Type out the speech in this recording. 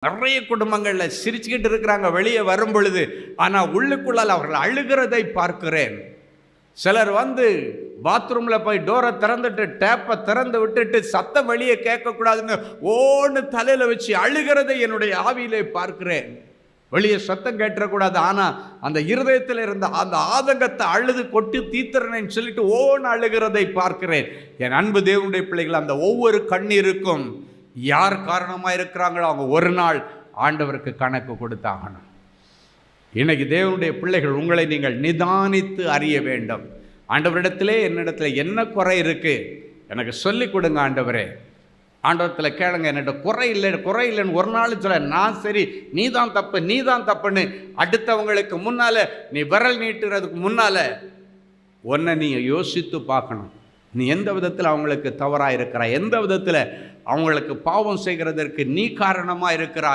நிறைய குடும்பங்களில் சிரிச்சுக்கிட்டு இருக்கிறாங்க வெளியே வரும் பொழுது, ஆனால் உள்ளுக்குள்ளால் அவர்கள் அழுகிறதை பார்க்கிறேன். சிலர் வந்து பாத்ரூமில் போய் டோரை திறந்துட்டு டேப்பை திறந்து விட்டுட்டு சத்தம் வெளியே கேட்கக்கூடாதுன்னு ஓன்னு தலையில் வச்சு அழுகிறதை என்னுடைய ஆவியிலே பார்க்கிறேன். வெளியே சத்தம் கேட்டுறக்கூடாது, ஆனால் அந்த இருதயத்தில் இருந்த அந்த ஆதங்கத்தை அழுது கொட்டி தீத்துறேன்னு சொல்லிட்டு ஓன்னு அழுகிறதை பார்க்கிறேன். என் அன்பு தேவனுடைய பிள்ளைகள், அந்த ஒவ்வொரு கண்ணீருக்கும் யார் காரணமாக இருக்கிறாங்களோ அவங்க ஒரு நாள் ஆண்டவருக்கு கணக்கு கொடுத்தாகணும். இன்னைக்கு தேவனுடைய பிள்ளைகள், உங்களை நீங்கள் நிதானித்து அறிய வேண்டும். ஆண்டவரிடத்திலே என்னிடத்தில் என்ன குறை இருக்கு, எனக்கு சொல்லி கொடுங்க ஆண்டவரே. ஆண்டவரத்தில் கேளுங்க, என்னிட்ட குறை இல்லைன்னு ஒரு நாள் சொல்ல, நான் சரி நீ தான் தப்புன்னு அடுத்தவங்களுக்கு முன்னால நீ விரல் நீட்டுறதுக்கு முன்னால ஒன்றை நீ யோசித்து பார்க்கணும். நீ எந்த விதத்தில் அவங்களுக்கு தவறாக இருக்கிறாய், எந்த விதத்தில் அவங்களுக்கு பாவம் செய்கிறதற்கு நீ காரணமாக இருக்கிறாய்.